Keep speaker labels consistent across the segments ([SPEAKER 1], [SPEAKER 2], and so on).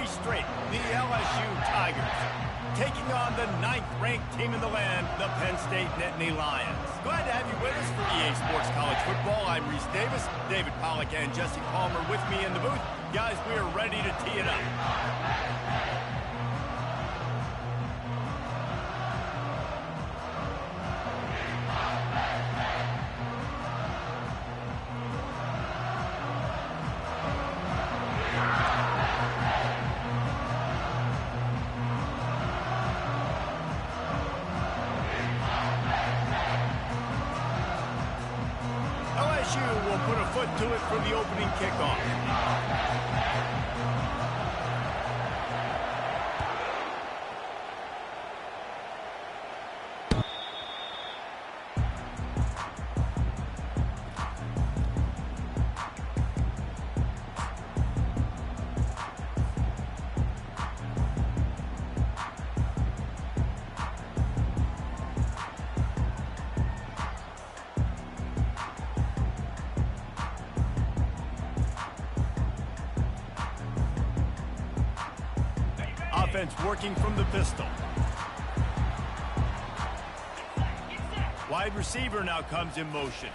[SPEAKER 1] straight, the LSU Tigers, taking on the 9th-ranked team in the land, the Penn State Nittany Lions. Glad to have you with us for EA Sports College Football. I'm Reese Davis, David Pollack and Jesse Palmer with me in the booth. Guys, we are ready to tee it up. LSU will put a foot to it for the opening kickoff. Offense working from the pistol. Wide receiver now comes in motion.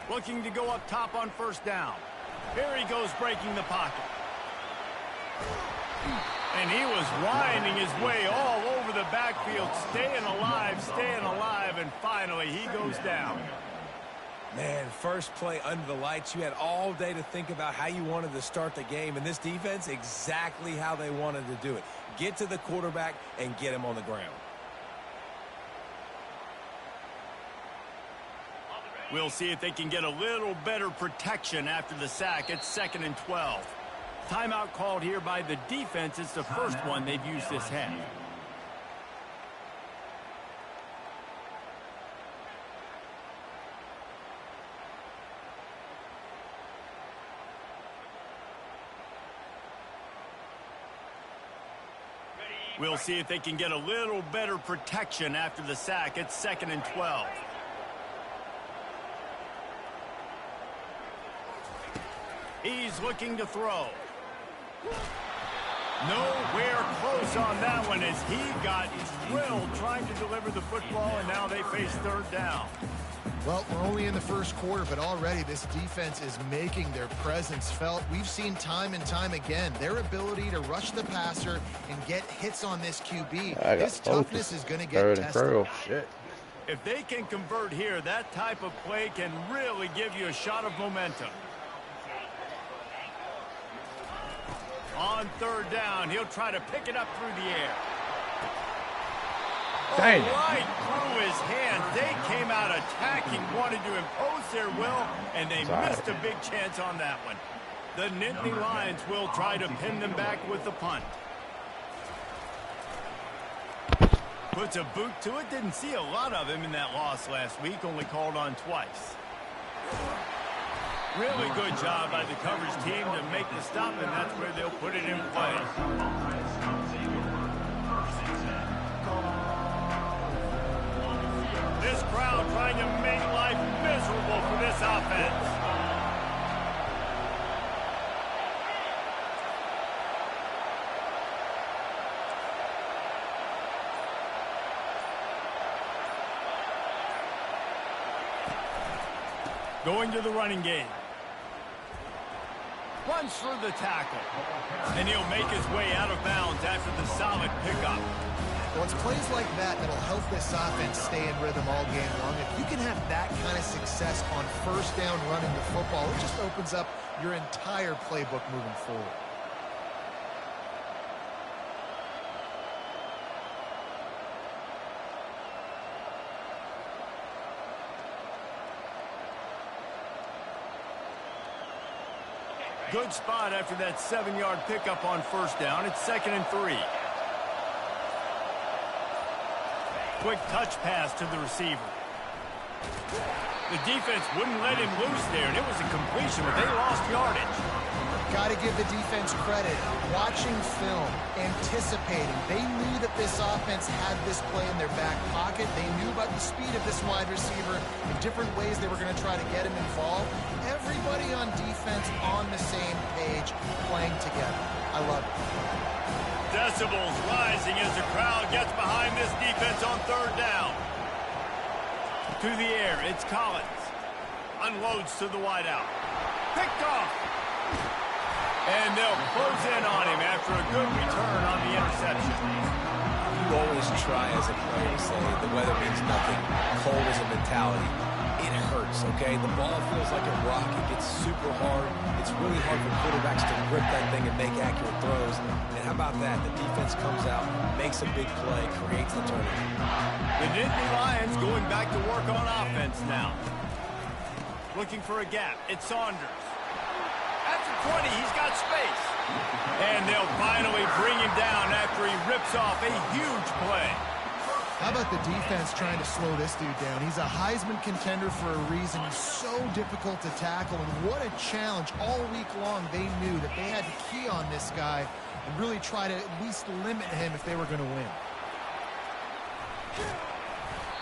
[SPEAKER 1] Looking to go up top on first down. Here he goes breaking the pocket. And he was winding his way all over the backfield, staying alive, and finally he goes down.
[SPEAKER 2] Man, first play under the lights. You had all day to think about how you wanted to start the game, and this defense, exactly how they wanted to do it. Get to the quarterback and get him on the ground.
[SPEAKER 1] We'll see if they can get a little better protection after the sack. It's 2nd and 12. Timeout called here by the defense. It's the first one they've used this half. We'll see if they can get a little better protection after the sack. It's 2nd and 12. He's looking to throw. Nowhere close on that one as he got drilled trying to deliver the football, and now they face 3rd down.
[SPEAKER 3] Well, we're only in the first quarter, but already this defense is making their presence felt. We've seen time and time again their ability to rush the passer and get hits on this QB. This toughness is going to get tested.
[SPEAKER 4] Shit.
[SPEAKER 1] If they can convert here, that type of play can really give you a shot of momentum. On 3rd down, he'll try to pick it up through the air.
[SPEAKER 4] Dang.
[SPEAKER 1] Right through his hand. They came out attacking, wanted to impose their will, and they missed a big chance on that one. The Nittany Lions will try to pin them back with the punt. Puts a boot to it. Didn't see a lot of him in that loss last week, only called on twice. Really good job by the coverage team to make the stop, and that's where they'll put it in play. This crowd trying to make life miserable for this offense. Going to the running game. Runs through the tackle. And he'll make his way out of bounds after the solid pickup.
[SPEAKER 3] Well, it's plays like that that'll help this offense stay in rhythm all game long. If you can have that kind of success on first down running the football, it just opens up your entire playbook moving forward.
[SPEAKER 1] Good spot after that 7-yard pickup on first down. It's 2nd and 3. Quick touch pass to the receiver. The defense wouldn't let him loose there, and it was a completion, but they lost yardage.
[SPEAKER 3] Got to give the defense credit. Watching film, anticipating. They knew that this offense had this play in their back pocket. They knew about the speed of this wide receiver and different ways they were going to try to get him involved. Everybody on defense on the same page, playing together. I love it.
[SPEAKER 1] Decibels rising as the crowd gets behind this defense on third down. To the air, it's Collins. Unloads to the wideout. Picked off. And they'll close in on him after a good return on the interception.
[SPEAKER 2] You always try as a player to say the weather means nothing. Cold is a mentality. It hurts, okay? The ball feels like a rock. It gets super hard. It's really hard for quarterbacks to grip that thing and make accurate throws. And how about that? The defense comes out, makes a big play, creates the turnover.
[SPEAKER 1] The Nittany Lions going back to work on offense now. Looking for a gap. It's Saunders. At the 20, he's got space. And they'll finally bring him down after he rips off a huge play.
[SPEAKER 3] How about the defense trying to slow this dude down? He's a Heisman contender for a reason. He's so difficult to tackle, and what a challenge. All week long, they knew that they had to key on this guy and really try to at least limit him if they were going to win.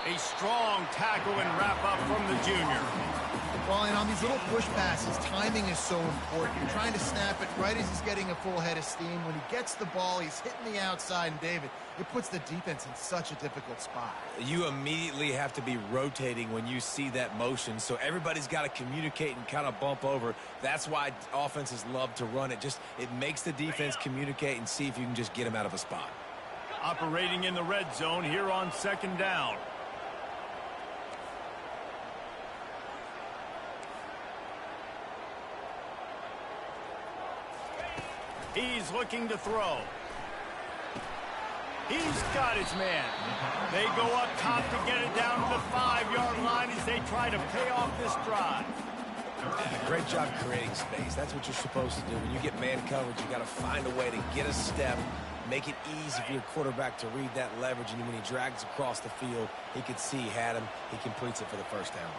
[SPEAKER 1] A strong tackle and wrap-up from the junior.
[SPEAKER 3] Well, and on these little push passes, timing is so important. You're trying to snap it right as he's getting a full head of steam. When he gets the ball, he's hitting the outside, and David, it puts the defense in such a difficult spot.
[SPEAKER 2] You immediately have to be rotating when you see that motion, so everybody's got to communicate and kind of bump over. That's why offenses love to run it. It makes the defense communicate and see if you can just get him out of a spot.
[SPEAKER 1] Operating in the red zone here on second down. He's looking to throw. He's got his man. They go up top to get it down to the 5-yard line as they try to pay off this drive.
[SPEAKER 2] Great job creating space. That's what you're supposed to do. When you get man coverage, you got to find a way to get a step, make it easy for your quarterback to read that leverage, and when he drags across the field, he can see he had him. He completes it for the first down.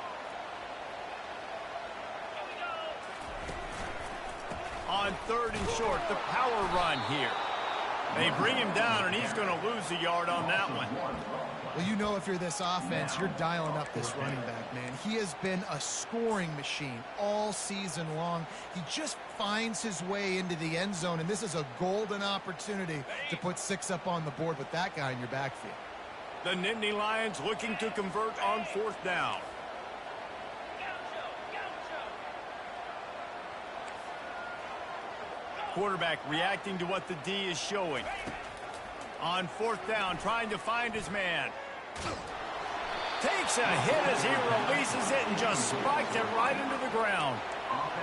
[SPEAKER 1] On third and short, the power run here. They bring him down, and he's going to lose a yard on that one.
[SPEAKER 3] Well, you know if you're this offense, you're dialing up this running back, man. He has been a scoring machine all season long. He just finds his way into the end zone, and this is a golden opportunity to put 6 up on the board with that guy in your backfield.
[SPEAKER 1] The Nittany Lions looking to convert on fourth down. Quarterback reacting to what the D is showing. On fourth down, trying to find his man. Takes a hit as he releases it and just spiked it right into the ground.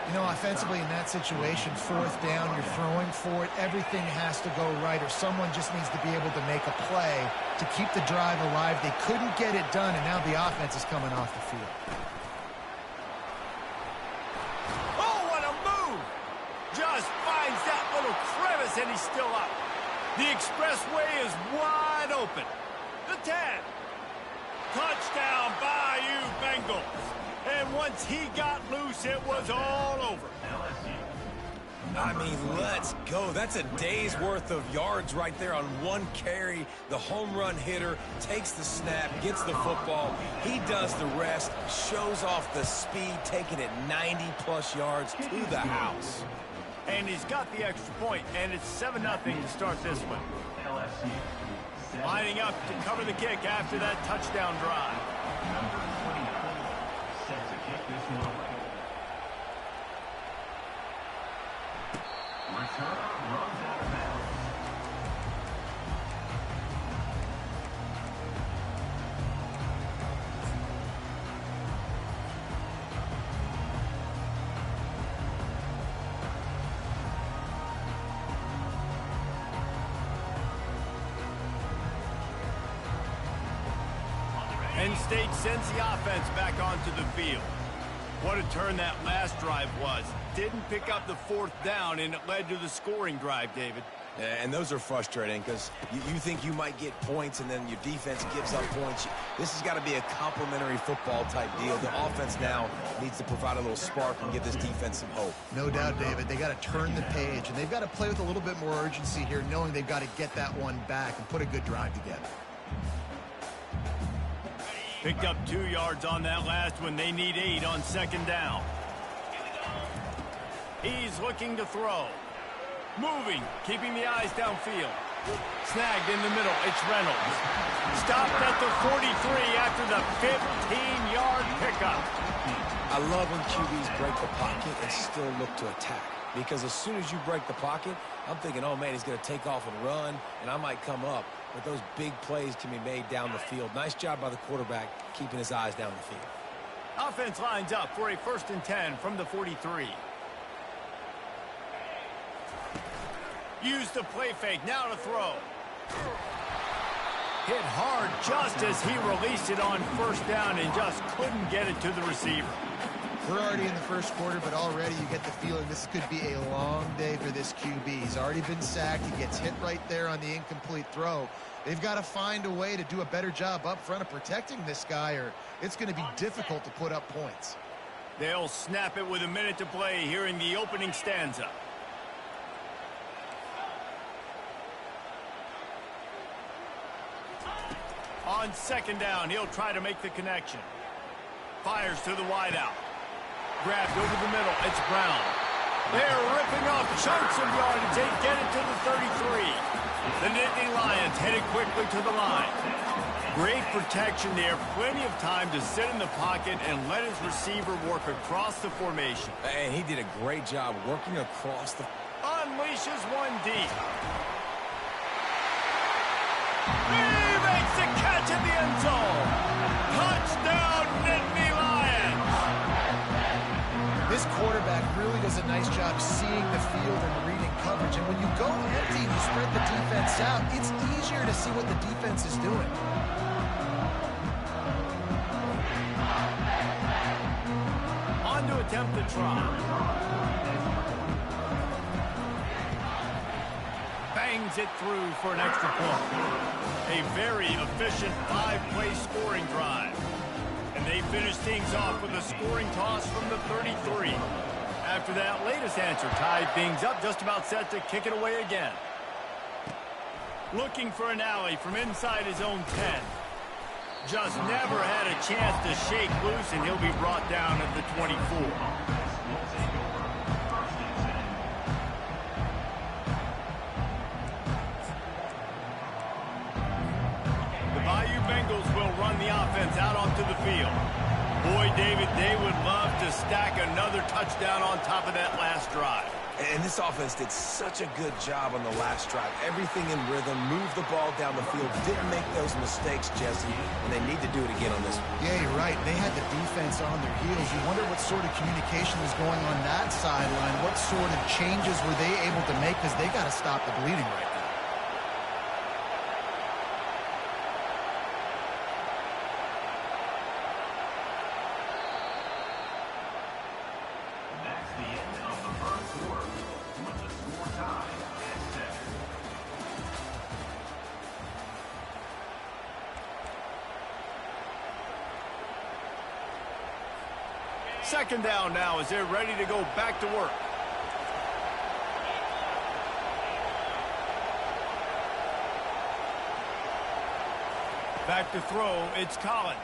[SPEAKER 3] You know, offensively in that situation, fourth down, you're throwing for it. Everything has to go right, or someone just needs to be able to make a play to keep the drive alive. They couldn't get it done, and now the offense is coming off the field.
[SPEAKER 1] Just finds that little crevice, and he's still up. The expressway is wide open. The 10. Touchdown, Bayou Bengals. And once he got loose, it was all over.
[SPEAKER 2] I mean, let's go. That's a day's worth of yards right there on one carry. The home run hitter takes the snap, gets the football. He does the rest, shows off the speed, taking it 90-plus yards to the house.
[SPEAKER 1] And he's got the extra point, and it's 7-0 to start this one. Lining up to cover the kick after that touchdown drive.
[SPEAKER 4] Number 24 set to kick this one away. Return runs out of bounds.
[SPEAKER 1] Penn State sends the offense back onto the field. What a turn that last drive was. Didn't pick up the fourth down, and it led to the scoring drive, David.
[SPEAKER 2] Yeah, and those are frustrating because you think you might get points, and then your defense gives up points. This has got to be a complementary football-type deal. The offense now needs to provide a little spark and give this defense some hope.
[SPEAKER 3] No doubt, David. They got to turn the page, and they've got to play with a little bit more urgency here, knowing they've got to get that one back and put a good drive together.
[SPEAKER 1] Picked up 2 yards on that last one. They need 8 on second down. He's looking to throw. Moving, keeping the eyes downfield. Snagged in the middle. It's Reynolds. Stopped at the 43 after the 15-yard pickup.
[SPEAKER 2] I love when QBs break the pocket and still look to attack. Because as soon as you break the pocket, I'm thinking, oh, man, he's going to take off and run, and I might come up. But those big plays can be made down the field. Nice job by the quarterback keeping his eyes down the field.
[SPEAKER 1] Offense lines up for a 1st and 10 from the 43. Use the play fake. Now to throw. Hit hard just as he released it on 1st down and just couldn't get it to the receiver.
[SPEAKER 3] We're already in the 1st quarter, but already you get the feeling this could be a long day for this QB. He's already been sacked. He gets hit right there on the incomplete throw. They've got to find a way to do a better job up front of protecting this guy, or it's going to be difficult to put up points.
[SPEAKER 1] They'll snap it with a minute to play here in the opening stanza. On 2nd down, he'll try to make the connection. Fires to the wideout. Grabbed over the middle. It's Brown. They're ripping off chunks of yardage. They get it to the 33. The Nittany Lions headed quickly to the line. Great protection there. Plenty of time to sit in the pocket and let his receiver work across the formation.
[SPEAKER 2] And he did a great job working across the...
[SPEAKER 1] Unleashes one deep. He makes the catch in the end zone. Touchdown, Nittany Lions.
[SPEAKER 3] This quarterback really does a nice job seeing the field and reading coverage. And when you go empty and you spread the defense out, it's easier to see what the defense is doing.
[SPEAKER 1] On to attempt the try. Bangs it through for an extra point. A very efficient 5-play scoring drive. And they finish things off with a scoring toss from the 33. After that latest answer tied things up, just about set to kick it away again. Looking for an alley from inside his own 10. Just never had a chance to shake loose, and he'll be brought down at the 24. Bengals will run the offense out onto the field. Boy, David, they would love to stack another touchdown on top of that last drive.
[SPEAKER 2] And this offense did such a good job on the last drive. Everything in rhythm, moved the ball down the field, didn't make those mistakes, Jesse, and they need to do it again on this one.
[SPEAKER 3] Yeah, you're right. They had the defense on their heels. You wonder what sort of communication was going on that sideline. What sort of changes were they able to make, because they got to stop the bleeding right now.
[SPEAKER 1] Second down now as they're ready to go back to work. Back to throw, it's Collins.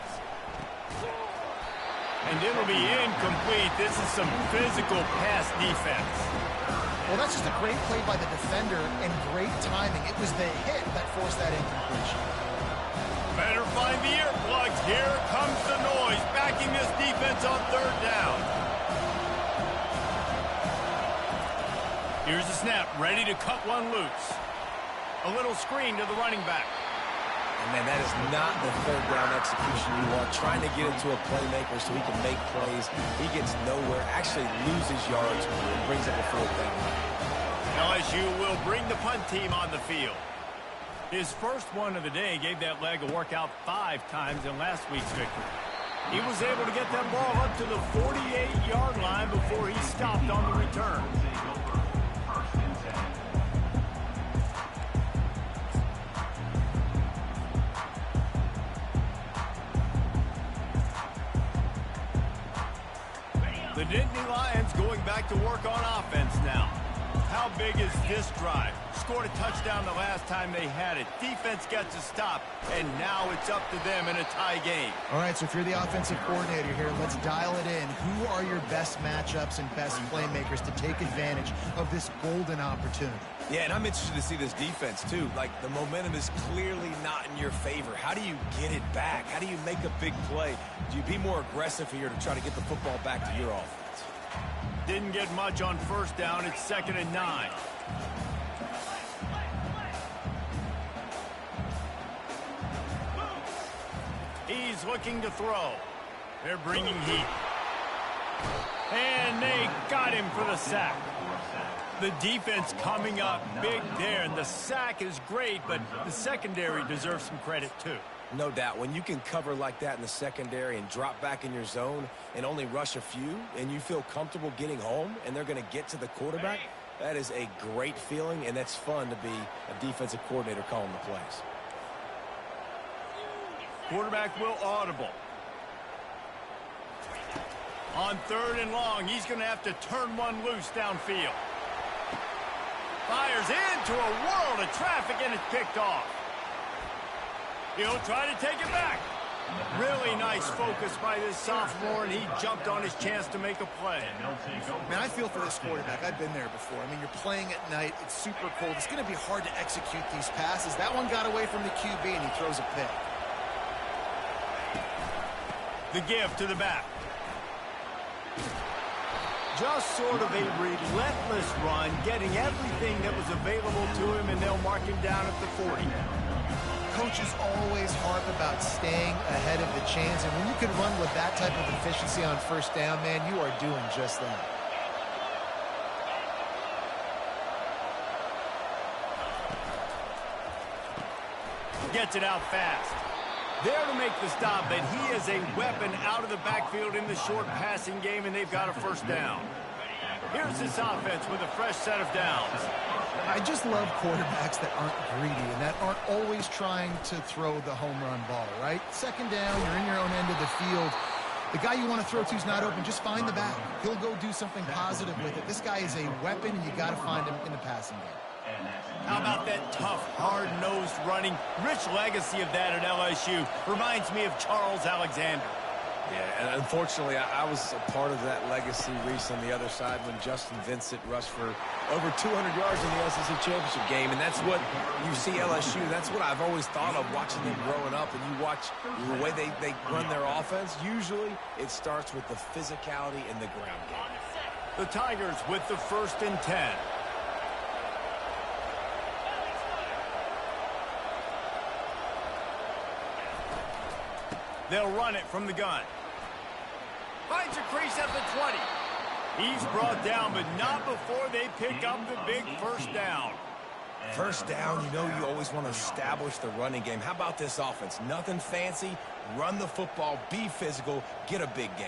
[SPEAKER 1] And it'll be incomplete. This is some physical pass defense.
[SPEAKER 3] Well, that's just a great play by the defender and great timing. It was the hit that forced that incompletion.
[SPEAKER 1] Better find the earplugs. Here comes the noise, backing this defense on 3rd down. Here's the snap, ready to cut one loose. A little screen to the running back.
[SPEAKER 2] And man, that is not the 3rd down execution you want. Trying to get it to a playmaker so he can make plays. He gets nowhere, actually loses yards, and brings up a 4th down.
[SPEAKER 1] LSU will bring the punt team on the field. His first one of the day gave that leg a workout 5 times in last week's victory. He was able to get that ball up to the 48-yard line before he stopped on the return. The Nittany Lions going back to work on offense now. How big is this drive? Scored a touchdown the last time they had it. Defense gets a stop, and now it's up to them in a tie game.
[SPEAKER 3] All right, so if you're the offensive coordinator here, let's dial it in. Who are your best matchups and best playmakers to take advantage of this golden opportunity?
[SPEAKER 2] Yeah, and I'm interested to see this defense, too. Like, the momentum is clearly not in your favor. How do you get it back? How do you make a big play? Do you be more aggressive here to try to get the football back to your offense?
[SPEAKER 1] Didn't get much on first down. It's 2nd and 9. He's looking to throw. They're bringing heat. And they got him for the sack. The defense coming up big there, and the sack is great, but the secondary deserves some credit too.
[SPEAKER 2] No doubt. When you can cover like that in the secondary and drop back in your zone and only rush a few, and you feel comfortable getting home and they're going to get to the quarterback, that is a great feeling, and that's fun to be a defensive coordinator calling the plays.
[SPEAKER 1] Quarterback will audible. On 3rd and long, he's going to have to turn one loose downfield. Fires into a world of traffic, and it's picked off. He'll try to take it back. Really nice focus by this sophomore, and he jumped on his chance to make a play.
[SPEAKER 3] Man, I feel for this quarterback. I've been there before. I mean, you're playing at night. It's super cold. It's going to be hard to execute these passes. That one got away from the QB, and he throws a pick.
[SPEAKER 1] The give to the back. Just sort of a relentless run, getting everything that was available to him, and they'll mark him down at the 40.
[SPEAKER 3] Coaches always harp about staying ahead of the chains, and when you can run with that type of efficiency on first down, man, you are doing just that.
[SPEAKER 1] Gets it out fast. There to make the stop, but he is a weapon out of the backfield in the short passing game, and they've got a first down. Here's this offense with a fresh set of downs.
[SPEAKER 3] I just love quarterbacks that aren't greedy and that aren't always trying to throw the home run ball, right? 2nd down, you're in your own end of the field. The guy you want to throw to is not open. Just find the back. He'll go do something positive with it. This guy is a weapon, and you got to find him in the passing game.
[SPEAKER 1] How about that tough, hard-nosed running? Rich legacy of that at LSU. Reminds me of Charles Alexander.
[SPEAKER 2] Yeah, and unfortunately, I was a part of that legacy, Reese, on the other side when Justin Vincent rushed for over 200 yards in the SEC championship game, and that's what you see LSU. That's what I've always thought of watching them growing up, and you watch the way they run their offense. Usually, it starts with the physicality in the ground game.
[SPEAKER 1] The Tigers with the 1st and 10. They'll run it from the gun. Finds a crease at the 20. He's brought down, but not before they pick up the big first down.
[SPEAKER 2] First down, you know you always want to establish the running game. How about this offense? Nothing fancy. Run the football, be physical, get a big gain.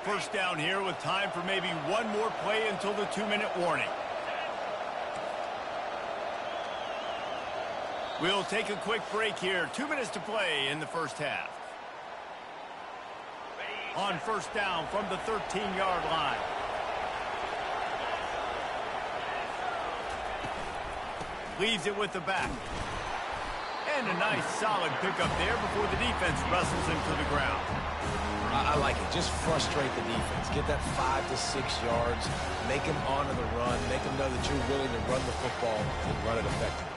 [SPEAKER 1] First down here with time for maybe one more play until the 2-minute warning. We'll take a quick break here. 2 minutes to play in the first half. On first down from the 13-yard line. Leaves it with the back. And a nice solid pickup there before the defense wrestles him to the ground.
[SPEAKER 2] I like it. Just frustrate the defense. Get that 5 to 6 yards. Make them honor the run. Make them know that you're willing to run the football and run it effectively.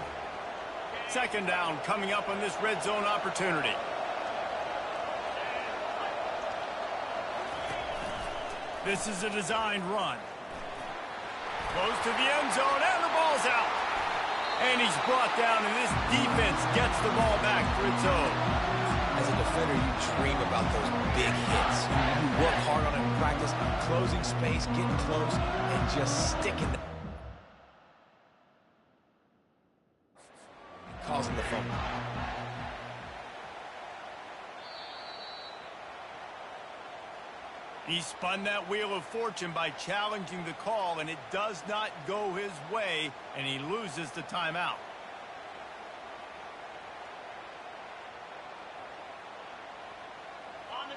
[SPEAKER 1] 2nd down coming up on this red zone opportunity. This is a designed run. Goes to the end zone, and the ball's out. And he's brought down, and this defense gets the ball back for its own.
[SPEAKER 2] As a defender, you dream about those big hits. You work hard on it in practice, closing space, getting close, and just sticking. Causing the fumble.
[SPEAKER 1] He spun that wheel of fortune by challenging the call, and it does not go his way, and he loses the timeout.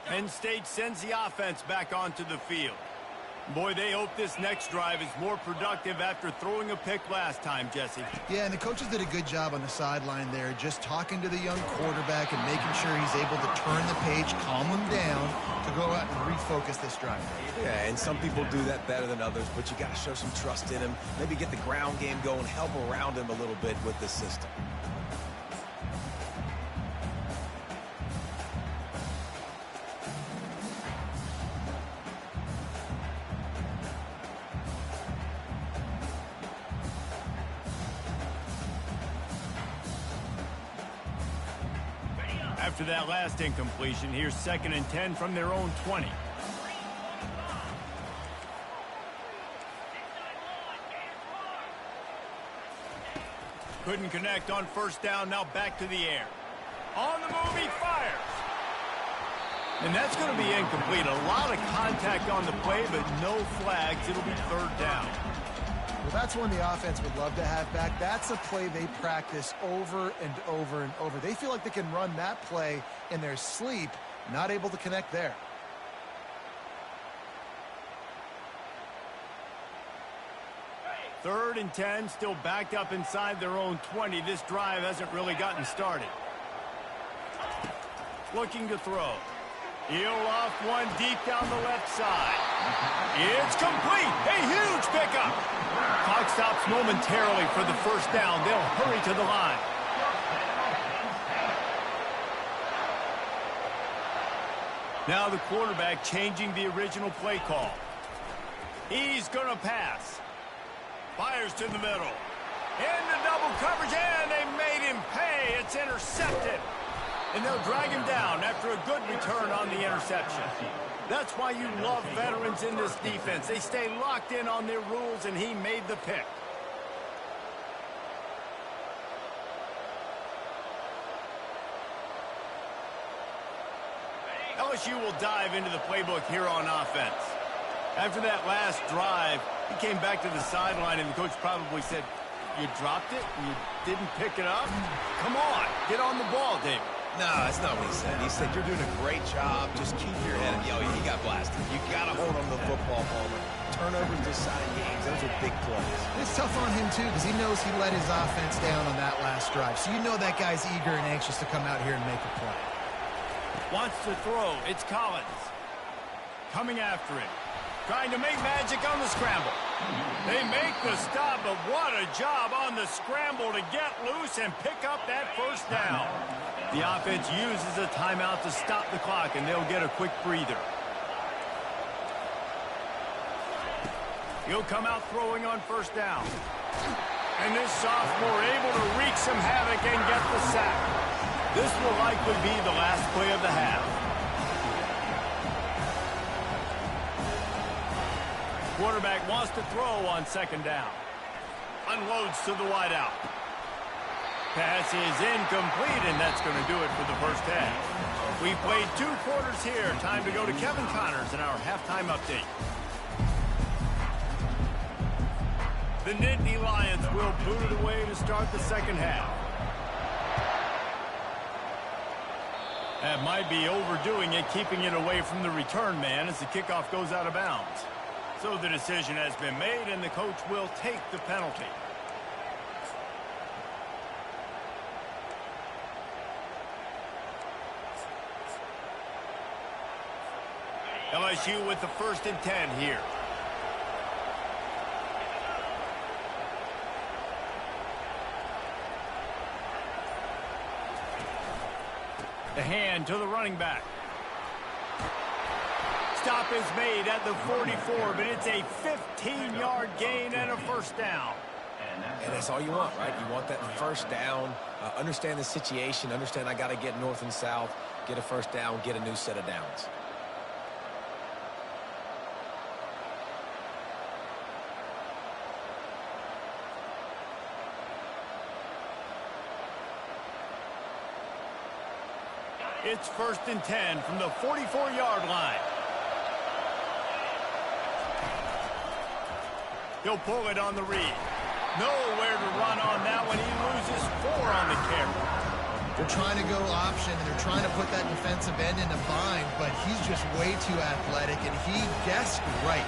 [SPEAKER 1] Penn State sends the offense back onto the field. Boy, they hope this next drive is more productive after throwing a pick last time, Jesse.
[SPEAKER 3] Yeah, and the coaches did a good job on the sideline there, just talking to the young quarterback and making sure he's able to turn the page, calm him down to go out and refocus this drive.
[SPEAKER 2] Yeah, and some people do that better than others, but you got to show some trust in him, maybe get the ground game going, help around him a little bit with the system.
[SPEAKER 1] After that last incompletion, here's 2nd and 10 from their own 20. Couldn't connect on 1st down, now back to the air. On the move, he fires. And that's going to be incomplete. A lot of contact on the play, but no flags. It'll be 3rd down.
[SPEAKER 3] Well, that's one the offense would love to have back. That's a play they practice over and over and over. They feel like they can run that play in their sleep, not able to connect there.
[SPEAKER 1] Third and 10, still backed up inside their own 20. This drive hasn't really gotten started. Looking to throw. He'll off one deep down the left side. It's complete. A huge pickup. Clock stops momentarily for the 1st down. They'll hurry to the line. Now the quarterback changing the original play call. He's going to pass. Fires to the middle. Into double coverage, and they made him pay. It's intercepted. And they'll drag him down after a good return on the interception. That's why you love veterans in this defense. They stay locked in on their rules, and he made the pick. LSU will dive into the playbook here on offense. After that last drive, he came back to the sideline, and the coach probably said, "You dropped it? You didn't pick it up? Come on, get on the ball, David."
[SPEAKER 2] No, that's not what he said. He said, "You're doing a great job. Just keep your head." Yo, he got blasted. You got to hold on to the football, Palmer. Turnovers decide games. Those are big plays.
[SPEAKER 3] It's tough on him, too, because he knows he let his offense down on that last drive. So you know that guy's eager and anxious to come out here and make a play.
[SPEAKER 1] Wants to throw. It's Collins. Coming after it. Trying to make magic on the scramble. They make the stop, but what a job on the scramble to get loose and pick up that 1st down. The offense uses a timeout to stop the clock, and they'll get a quick breather. He'll come out throwing on 1st down. And this sophomore able to wreak some havoc and get the sack. This will likely be the last play of the half. Quarterback wants to throw on 2nd down. Unloads to the wideout. Pass is incomplete, and that's going to do it for the 1st half. We've played 2 quarters here. Time to go to Kevin Connors in our halftime update. The Nittany Lions will boot it away to start the 2nd half. That might be overdoing it, keeping it away from the return man as the kickoff goes out of bounds. So the decision has been made, and the coach will take the penalty. LSU with the 1st and 10 here. The hand to the running back. Stop is made at the 44, but it's a 15-yard gain and a 1st down.
[SPEAKER 2] And that's all you want, right? You want that 1st down, understand the situation, understand I got to get north and south, get a 1st down, get a new set of downs.
[SPEAKER 1] It's 1st and 10 from the 44-yard line. He'll pull it on the read. Nowhere to run on that one. He loses 4 on the carry.
[SPEAKER 3] They're trying to go option, and they're trying to put that defensive end in a bind, but he's just way too athletic, and he guessed right.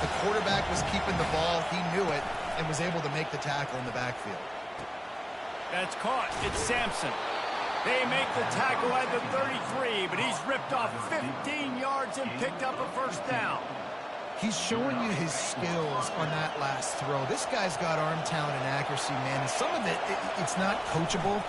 [SPEAKER 3] The quarterback was keeping the ball. He knew it and was able to make the tackle in the backfield.
[SPEAKER 1] That's caught. It's Sampson. They make the tackle at the 33, but he's ripped off 15 yards and picked up a first down.
[SPEAKER 3] He's showing you his skills on that last throw. This guy's got arm talent and accuracy, man. And some of it, it's not coachable.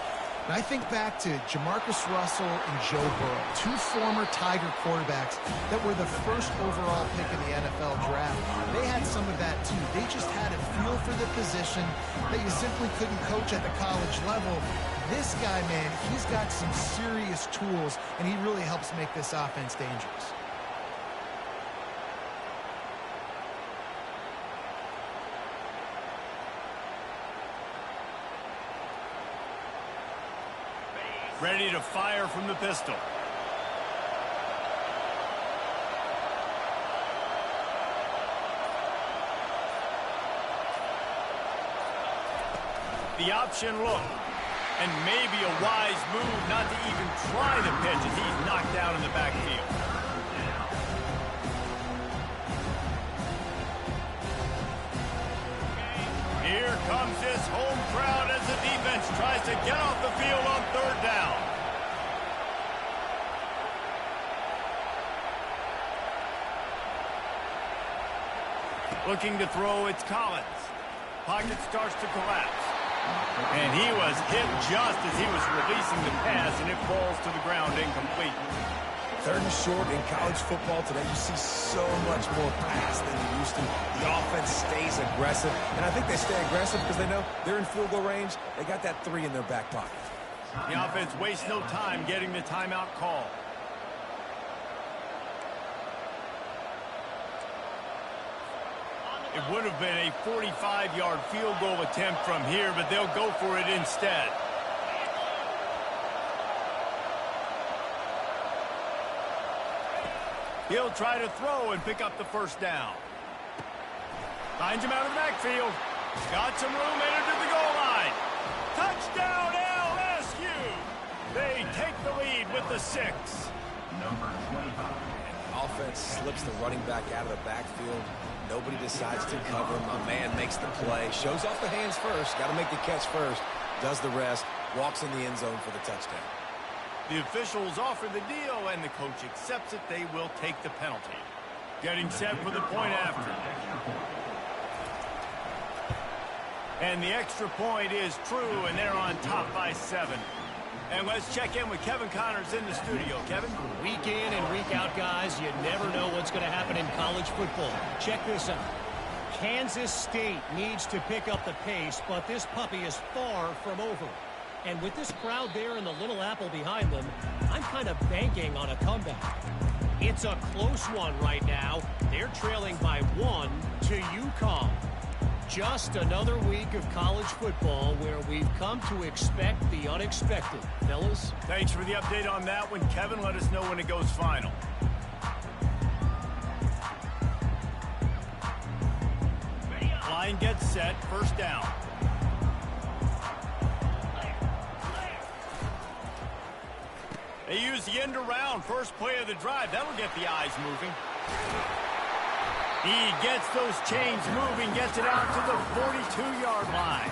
[SPEAKER 3] And I think back to Jamarcus Russell and Joe Burrow, two former Tiger quarterbacks that were the first overall pick in the NFL draft. They had some of that, too. They just had a feel for the position that you simply couldn't coach at the college level. This guy, man, he's got some serious tools, and he really helps make this offense dangerous.
[SPEAKER 1] Ready to fire from the pistol. The option look. And maybe a wise move not to even try the pitch as he's knocked down in the backfield. Here comes this home crowd as the defense tries to get off the field on third down. Looking to throw, it's Collins. Pocket starts to collapse. And he was hit just as he was releasing the pass, and it falls to the ground incomplete.
[SPEAKER 2] Third and short in college football today, you see so much more pass than you used to. The offense stays aggressive, and I think they stay aggressive because they know they're in field goal range. They got that 3 in their back pocket.
[SPEAKER 1] The offense wastes no time getting the timeout call. It would have been a 45-yard field goal attempt from here, but they'll go for it instead. He'll try to throw and pick up the first down. Finds him out of the backfield. Got some room, entered to the goal line. Touchdown, LSU! They take the lead with the 6.
[SPEAKER 4] Number 25.
[SPEAKER 2] Offense slips the running back out of the backfield. Nobody decides to cover him. My man makes the play. Shows off the hands first. Got to make the catch first. Does the rest. Walks in the end zone for the touchdown.
[SPEAKER 1] The officials offer the deal, and the coach accepts it. They will take the penalty. Getting set for the point after. And the extra point is true, and they're on top by 7. And let's check in with Kevin Connors in the studio. Kevin?
[SPEAKER 5] Week in and week out, guys, you never know what's going to happen in college football. Check this out. Kansas State needs to pick up the pace, but this puppy is far from over. And with this crowd there and the Little Apple behind them, I'm kind of banking on a comeback. It's a close one right now. They're trailing by 1 to UConn. Just another week of college football where we've come to expect the unexpected. Fellas?
[SPEAKER 1] Thanks for the update on that one, Kevin. Let us know when it goes final. Line gets set. First down. They use the end around. First play of the drive. That'll get the eyes moving. He gets those chains moving, gets it out to the 42-yard line.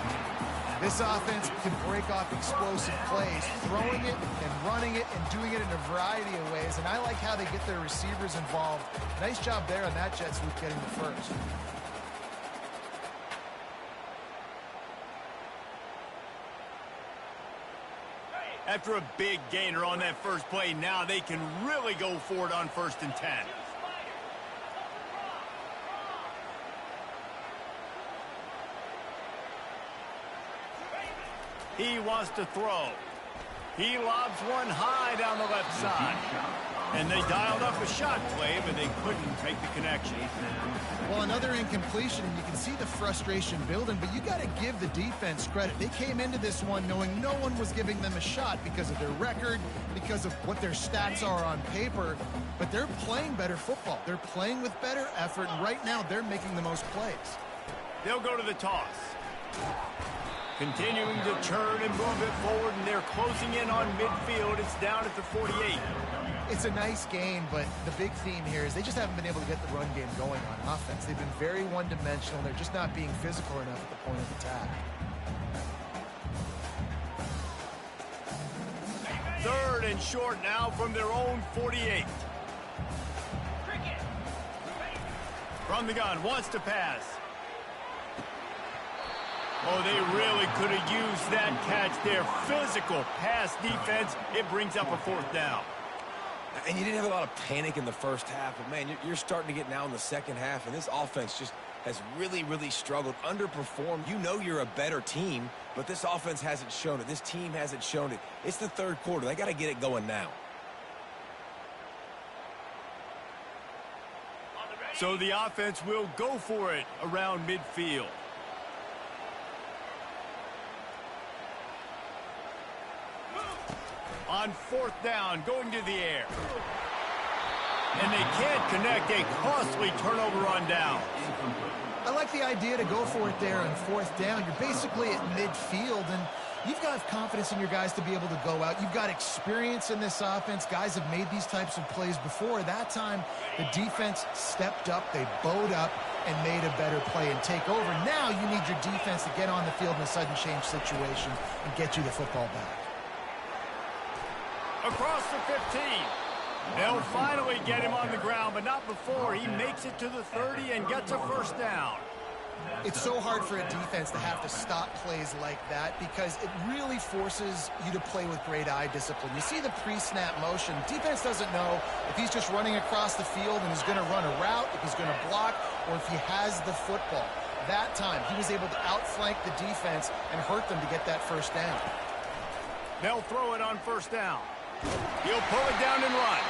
[SPEAKER 3] This offense can break off explosive plays, throwing it and running it and doing it in a variety of ways. And I like how they get their receivers involved. Nice job there on that jet sweep getting the first.
[SPEAKER 1] After a big gainer on that first play, now they can really go for it on 1st and 10. He wants to throw. He lobs one high down the left side. And they dialed up a shot play, but they couldn't make the connection.
[SPEAKER 3] Well, another incompletion, and you can see the frustration building, but you got to give the defense credit. They came into this one knowing no one was giving them a shot because of their record, because of what their stats are on paper, but they're playing better football. They're playing with better effort, and right now they're making the most plays.
[SPEAKER 1] They'll go to the toss. Continuing to turn and move it forward, and they're closing in on midfield. It's down at the 48.
[SPEAKER 3] It's a nice gain, but the big theme here is they just haven't been able to get the run game going on offense. They've been very one-dimensional. They're just not being physical enough at the point of attack.
[SPEAKER 1] Third and short now from their own 48. From the gun, wants to pass. Oh, they really could have used that catch there. Physical pass defense. It brings up a fourth down.
[SPEAKER 2] And you didn't have a lot of panic in the first half, but, man, you're starting to get now in the second half, and this offense just has really, really struggled, underperformed. You know you're a better team, but this offense hasn't shown it. This team hasn't shown it. It's the third quarter. They got to get it going now.
[SPEAKER 1] So the offense will go for it around midfield. On fourth down, going to the air. And they can't connect. A costly turnover on down.
[SPEAKER 3] I like the idea to go for it there on fourth down. You're basically at midfield, and you've got confidence in your guys to be able to go out. You've got experience in this offense. Guys have made these types of plays before. That time, the defense stepped up. They bowed up and made a better play and take over. Now you need your defense to get on the field in a sudden change situation and get you the football back.
[SPEAKER 1] Across the 15. They'll finally get him on the ground, but not before. He makes it to the 30 and gets a first down.
[SPEAKER 3] It's so hard for a defense to have to stop plays like that because it really forces you to play with great eye discipline. You see the pre-snap motion. Defense doesn't know if he's just running across the field and is going to run a route, if he's going to block, or if he has the football. That time, he was able to outflank the defense and hurt them to get that first down.
[SPEAKER 1] They'll throw it on first down. He'll pull it down and run.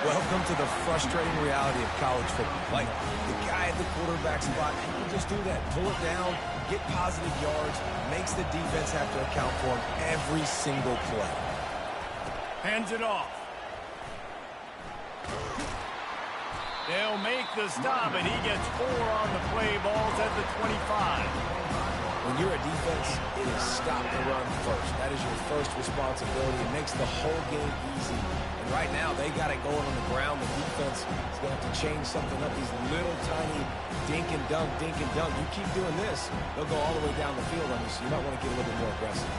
[SPEAKER 2] Welcome to the frustrating reality of college football. Like, the guy at the quarterback spot, he can just do that. Pull it down, get positive yards, makes the defense have to account for him every single play.
[SPEAKER 1] Hands it off. They'll make the stop, and he gets 4 on the play. Ball's at the 25.
[SPEAKER 2] When you're a defense, it is stop the run first. That is your first responsibility. It makes the whole game easy. And right now, they got it going on the ground. The defense is going to have to change something up. These little tiny dink and dunk, dink and dunk. You keep doing this, they'll go all the way down the field on you, so you might want to get a little bit more aggressive.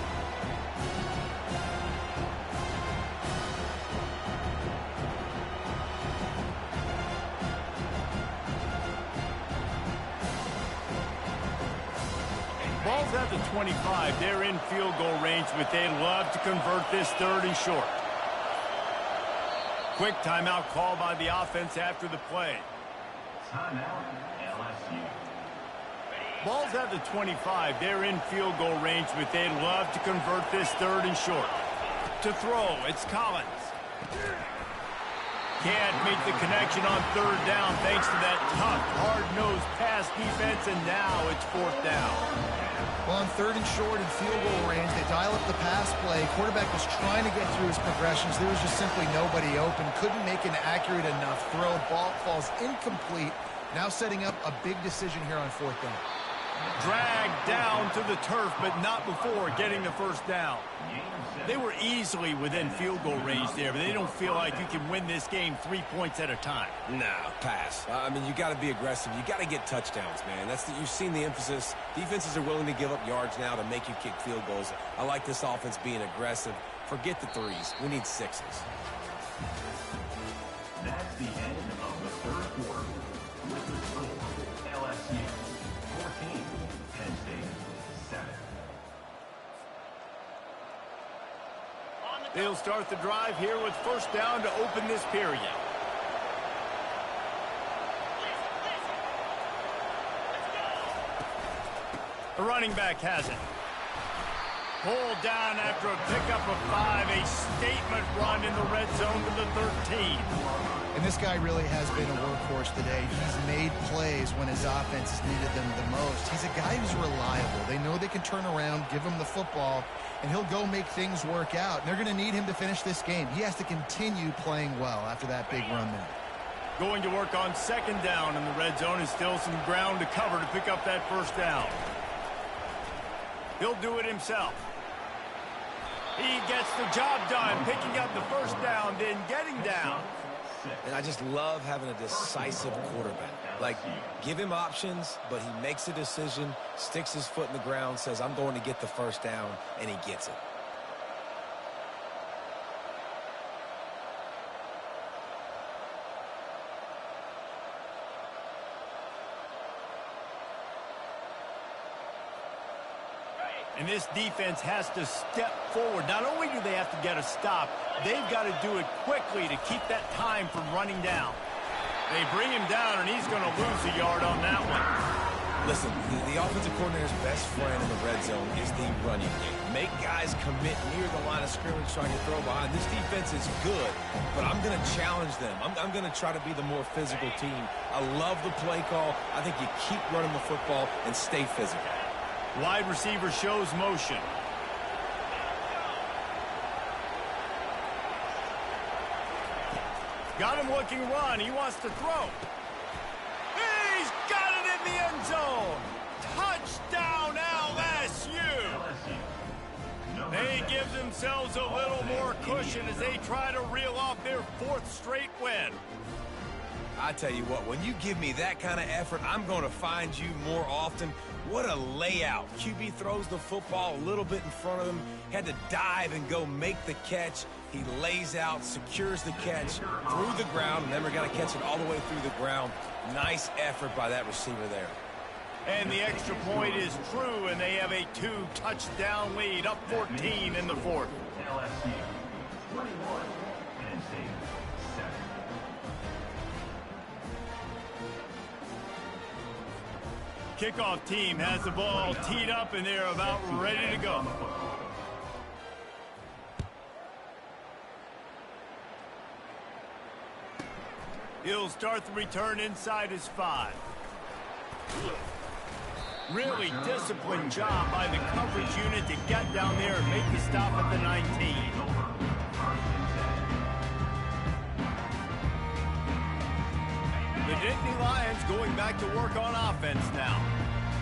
[SPEAKER 1] Ball's at the 25. They're in field goal range, but they'd love to convert this third and short. Quick timeout called by the offense after the play.
[SPEAKER 4] Timeout, LSU.
[SPEAKER 1] Ball's at the 25. They're in field goal range, but they'd love to convert this third and short. To throw, it's Collins. Can't make the connection on third down thanks to that tough, hard-nosed pass defense, and now it's fourth down.
[SPEAKER 3] Well, on third and short and field goal range, they dial up the pass play. Quarterback was trying to get through his progressions. There was just simply nobody open. Couldn't make an accurate enough throw. Ball falls incomplete. Now setting up a big decision here on fourth down.
[SPEAKER 1] Dragged down to the turf, but not before getting the first down. They were easily within field goal range there, but they don't feel like you can win this game 3 points at a time.
[SPEAKER 2] No, pass. I mean, you got to be aggressive. You got to get touchdowns, man. You've seen the emphasis. Defenses are willing to give up yards now to make you kick field goals. I like this offense being aggressive. Forget the threes. We need sixes.
[SPEAKER 4] That's the end of the third quarter. With the score, LSU 14, Penn State 7.
[SPEAKER 1] They'll start the drive here with first down to open this period. The running back has it. Pulled down after a pickup of 5. A statement run in the red zone to the 13.
[SPEAKER 3] And this guy really has been a workhorse today. He's made plays when his offense has needed them the most. He's a guy who's reliable. They know they can turn around, give him the football, and he'll go make things work out. And they're going to need him to finish this game. He has to continue playing well after that big run there.
[SPEAKER 1] Going to work on second down in the red zone, and still some ground to cover to pick up that first down. He'll do it himself. He gets the job done, picking up the first down, then getting down.
[SPEAKER 2] And I just love having a decisive quarterback. Like, give him options, but he makes a decision, sticks his foot in the ground, says, I'm going to get the first down, and he gets it.
[SPEAKER 1] And this defense has to step forward. Not only do they have to get a stop, they've got to do it quickly to keep that time from running down. They bring him down, and he's going to lose a yard on that one.
[SPEAKER 2] Listen, the offensive coordinator's best friend in the red zone is the running game. Make guys commit near the line of scrimmage trying to throw behind. This defense is good, but I'm going to challenge them. I'm going to try to be the more physical team. I love the play call. I think you keep running the football and stay physical.
[SPEAKER 1] Wide receiver shows motion. Got him looking run. He wants to throw. He's got it in the end zone. Touchdown LSU. They give themselves a little more cushion as they try to reel off their 4th straight win.
[SPEAKER 2] I tell you what, when you give me that kind of effort, I'm going to find you more often. What a layout. QB throws the football a little bit in front of him, had to dive and go make the catch. He lays out, secures the catch through the ground, and then we're going to catch it all the way through the ground. Nice effort by that receiver there.
[SPEAKER 1] And the extra point is true, and they have a 2-touchdown lead, up 14 in the 4th.
[SPEAKER 4] LSU 21, Penn State 7.
[SPEAKER 1] Kickoff team has the ball teed up, and they're about ready to go. He'll start the return inside his 5. Really disciplined job by the coverage unit to get down there and make the stop at the 19. The Nittany Lions going back to work on offense now.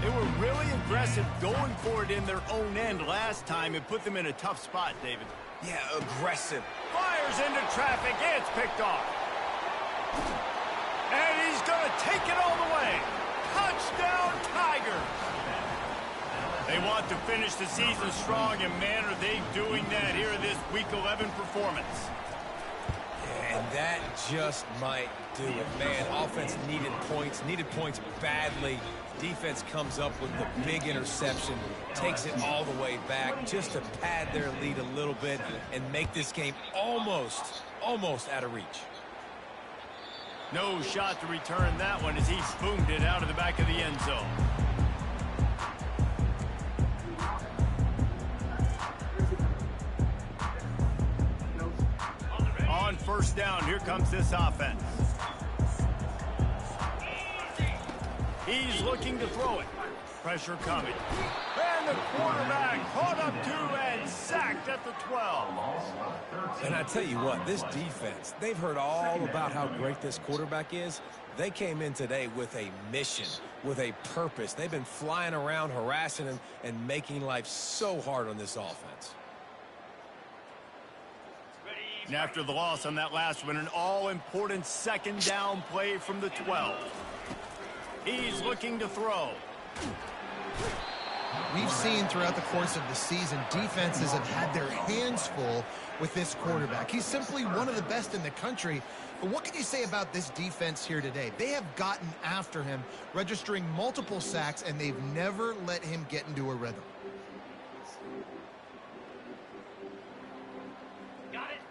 [SPEAKER 1] They were really aggressive going for it in their own end last time. It put them in a tough spot, David.
[SPEAKER 2] Yeah, aggressive.
[SPEAKER 1] Fires into traffic. It's picked off. And he's going to take it all the way. Touchdown, Tigers. They want to finish the season strong, and man, are they doing that here in this Week 11 performance.
[SPEAKER 2] And that just might do it, man. Offense needed points badly. Defense comes up with the big interception, takes it all the way back just to pad their lead a little bit and make this game almost out of reach.
[SPEAKER 1] No shot to return that one as he boomed it out of the back of the end zone. On first down, here comes this offense. He's looking to throw it. Pressure coming. And the quarterback caught up to and sacked at the 12.
[SPEAKER 2] And I tell you what, this defense, they've heard all about how great this quarterback is. They came in today with a mission, with a purpose. They've been flying around, harassing him, and making life so hard on this offense.
[SPEAKER 1] And after the loss on that last one, an all-important second down play from the 12. He's looking to throw.
[SPEAKER 3] We've seen throughout the course of the season, defenses have had their hands full with this quarterback. He's simply one of the best in the country. But what can you say about this defense here today? They have gotten after him, registering multiple sacks, and they've never let him get into a rhythm.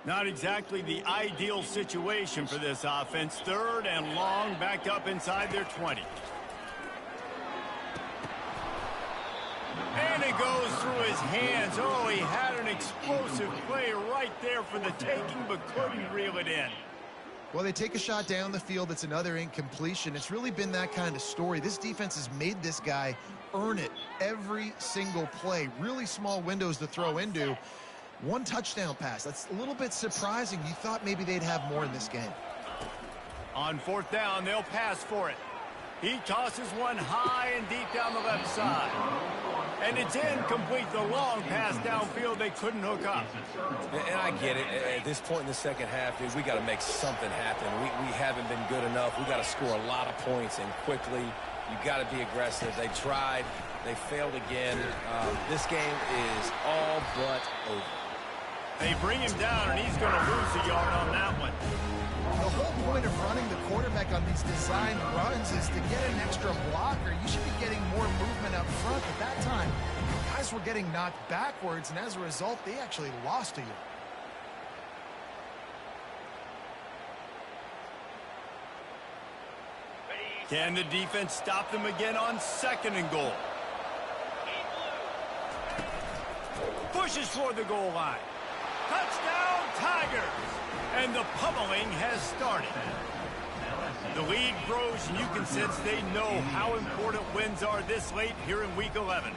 [SPEAKER 1] Not exactly the ideal situation for this offense. 3rd and long, backed up inside their 20. And it goes through his hands. Oh, he had an explosive play right there for the taking, but couldn't reel it in.
[SPEAKER 3] Well, they take a shot down the field. It's another incompletion. It's really been that kind of story. This defense has made this guy earn it every single play. Really small windows to throw into. 1 touchdown pass. That's a little bit surprising. You thought maybe they'd have more in this game.
[SPEAKER 1] On 4th down, they'll pass for it. He tosses one high and deep down the left side. And it's incomplete. The long pass downfield they couldn't hook up.
[SPEAKER 2] And I get it. At this point in the second half, dude, we got to make something happen. We haven't been good enough. We got to score a lot of points and quickly. You got to be aggressive. They tried. They failed again. This game is all but over.
[SPEAKER 1] They bring him down, and he's going to lose a yard on that one.
[SPEAKER 3] The whole point of running the quarterback on these designed runs is to get an extra blocker. You should be getting more movement up front. At that time, guys were getting knocked backwards, and as a result, they actually lost a yard.
[SPEAKER 1] Can the defense stop them again on 2nd and goal? Pushes toward the goal line. Touchdown, Tigers! And the pummeling has started. The lead grows, and you can sense they know how important wins are this late here in Week 11.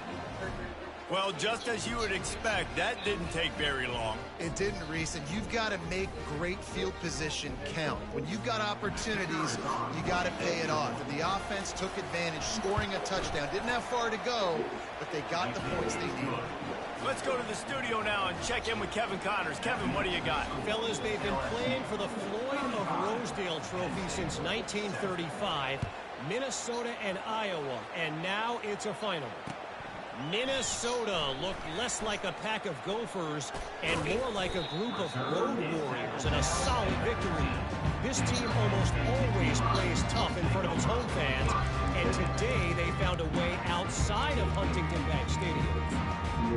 [SPEAKER 1] Well, just as you would expect, that didn't take very long.
[SPEAKER 3] It didn't, Reese, and you've got to make great field position count. When you've got opportunities, you got to pay it off. And the offense took advantage, scoring a touchdown. Didn't have far to go, but they got the points they needed.
[SPEAKER 1] Let's go to the studio now and check in with Kevin Connors. Kevin, what do you got?
[SPEAKER 5] Fellas, they've been playing for the Floyd of Rosedale Trophy since 1935, Minnesota and Iowa, and now it's a final. Minnesota looked less like a pack of Gophers and more like a group of road warriors in a solid victory. This team almost always plays tough in front of its home fans, and today they found a way outside of Huntington Bank Stadium.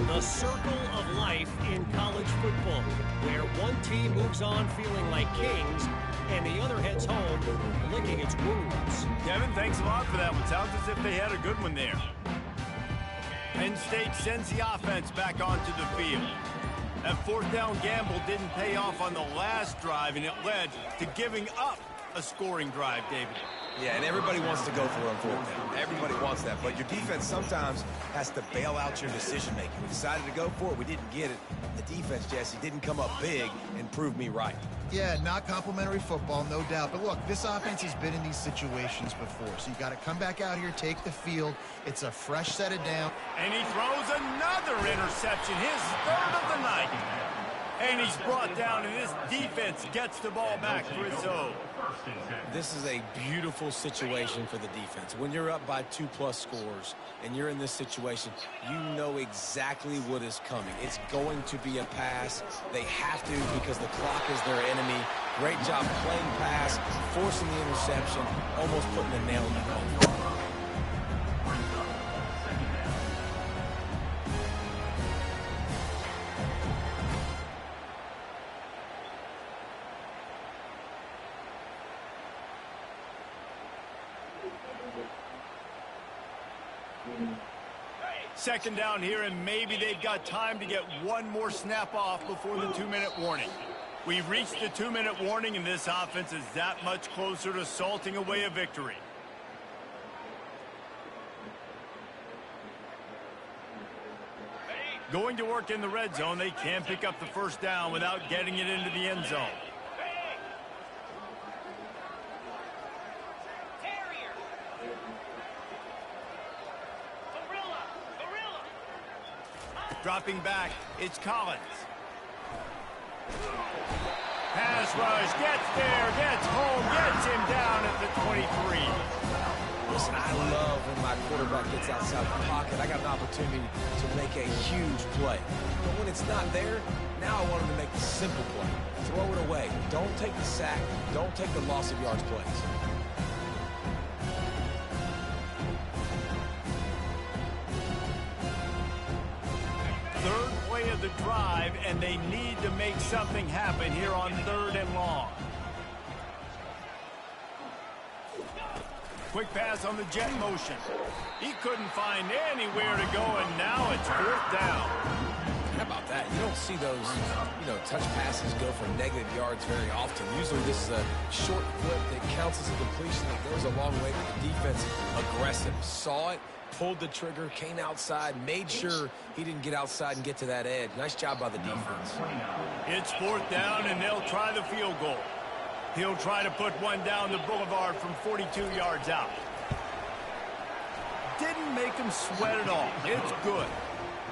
[SPEAKER 5] The circle of life in college football, where one team moves on feeling like kings and the other heads home licking its wounds.
[SPEAKER 1] Kevin, thanks a lot for that one. Sounds as if they had a good one there. Penn State sends the offense back onto the field. That 4th down gamble didn't pay off on the last drive, and it led to giving up a scoring drive, David.
[SPEAKER 2] Yeah, and everybody wants to go for it on 4th down. Everybody wants that, but your defense sometimes has to bail out your decision-making. We decided to go for it. We didn't get it. The defense, Jesse, didn't come up big and prove me right.
[SPEAKER 3] Yeah, not complimentary football, no doubt. But look, this offense has been in these situations before. So you got to come back out here, take the field. It's a fresh set of down.
[SPEAKER 1] And he throws another interception, his 3rd of the night. And he's brought down, and this defense gets the ball back for its own.
[SPEAKER 2] This is a beautiful situation for the defense. When you're up by 2+ scores and you're in this situation, you know exactly what is coming. It's going to be a pass. They have to because the clock is their enemy. Great job playing pass, forcing the interception, almost putting a nail in the coffin.
[SPEAKER 1] Second down here, and maybe they've got time to get one more snap off before the 2-minute warning. We've reached the 2-minute warning, and this offense is that much closer to salting away a victory. Going to work in the red zone, they can't pick up the 1st down without getting it into the end zone. Dropping back, it's Collins. Pass rush, gets there, gets home, gets him down at the 23.
[SPEAKER 2] Listen, I love when my quarterback gets outside the pocket. I got an opportunity to make a huge play. But when it's not there, now I want him to make the simple play. Throw it away. Don't take the sack. Don't take the loss of yards plays.
[SPEAKER 1] Third play of the drive, and they need to make something happen here on 3rd and long. Quick pass on the jet motion. He couldn't find anywhere to go, and now it's 4th down.
[SPEAKER 2] How about that? You don't see those, touch passes go for negative yards very often. Usually this is a short flip that counts as a completion that goes a long way, but the defense aggressive. Saw it, pulled the trigger, came outside, made sure he didn't get outside and get to that edge. Nice job by the defense.
[SPEAKER 1] It's 4th down, and they'll try the field goal. He'll try to put one down the boulevard from 42 yards out. make them sweat it all. It's good.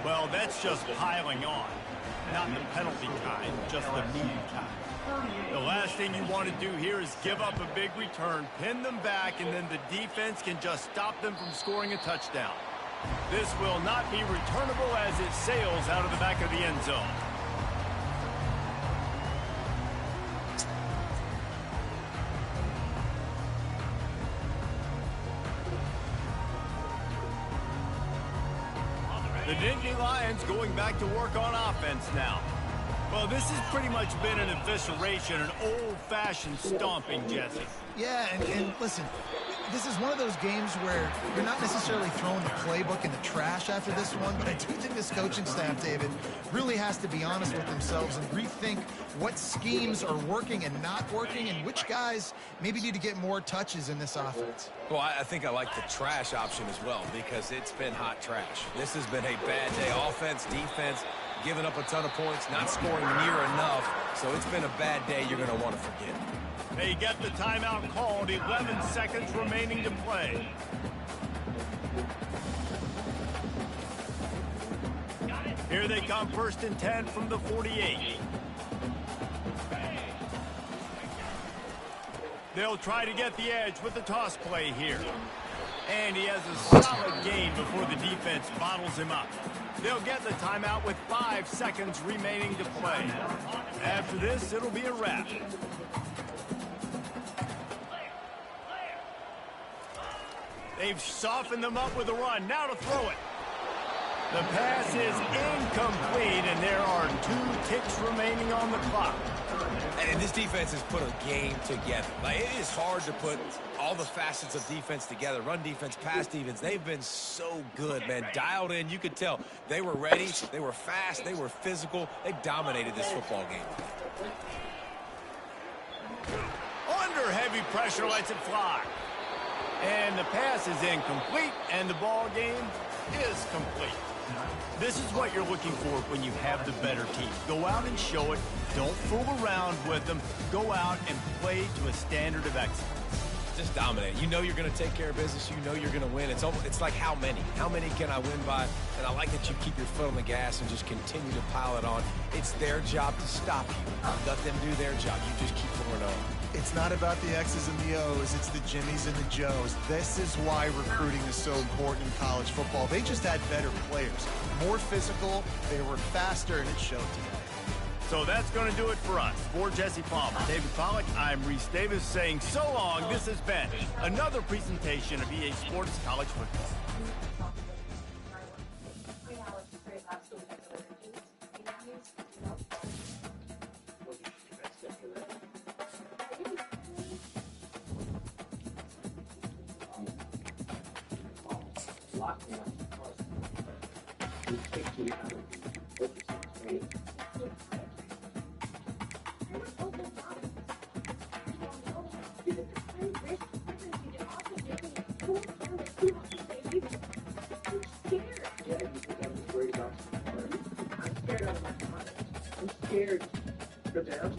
[SPEAKER 1] Well, that's just piling on. Not the penalty kind, just the needed kind. The last thing you want to do here is give up a big return, pin them back, and then the defense can just stop them from scoring a touchdown. This will not be returnable as it sails out of the back of the end zone. The Nittany Lions going back to work on offense now. Well, this has pretty much been an evisceration, an old-fashioned stomping, Jesse.
[SPEAKER 3] Yeah, and listen, this is one of those games where you're not necessarily throwing the playbook in the trash after this one, but I do think this coaching staff, David, really has to be honest with themselves and rethink what schemes are working and not working and which guys maybe need to get more touches in this offense.
[SPEAKER 2] Well, I think I like the trash option as well because it's been hot trash. This has been a bad day. Offense, defense, giving up a ton of points, not scoring near enough. So it's been a bad day you're going to want to forget.
[SPEAKER 1] They get the timeout called, 11 seconds remaining to play. Here they come, 1st and 10 from the 48. They'll try to get the edge with the toss play here. And he has a solid gain before the defense bottles him up. They'll get the timeout with 5 seconds remaining to play. After this, it'll be a wrap. They've softened them up with a run. Now to throw it. The pass is incomplete, and there are 2 ticks remaining on the clock.
[SPEAKER 2] And this defense has put a game together. Like, it is hard to put all the facets of defense together. Run defense, pass defense. They've been so good, man. Dialed in. You could tell they were ready. They were fast. They were physical. They dominated this football game.
[SPEAKER 1] Under heavy pressure, lets it fly. And the pass is incomplete, and the ball game is complete. This is what you're looking for when you have the better team. Go out and show it. Don't fool around with them. Go out and play to a standard of excellence.
[SPEAKER 2] Just dominate. You know you're going to take care of business. You know you're going to win. It's like how many? How many can I win by? And I like that you keep your foot on the gas and just continue to pile it on. It's their job to stop you. Let them do their job. You just keep going on.
[SPEAKER 3] It's not about the X's and the O's, it's the Jimmies and the Joes. This is why recruiting is so important in college football. They just had better players, more physical, they were faster, and it showed today.
[SPEAKER 1] So that's going to do it for us. For Jesse Palmer, David Pollack, I'm Reese Davis saying so long. This has been another presentation of EA Sports College Football.
[SPEAKER 6] I'm scared. Go down.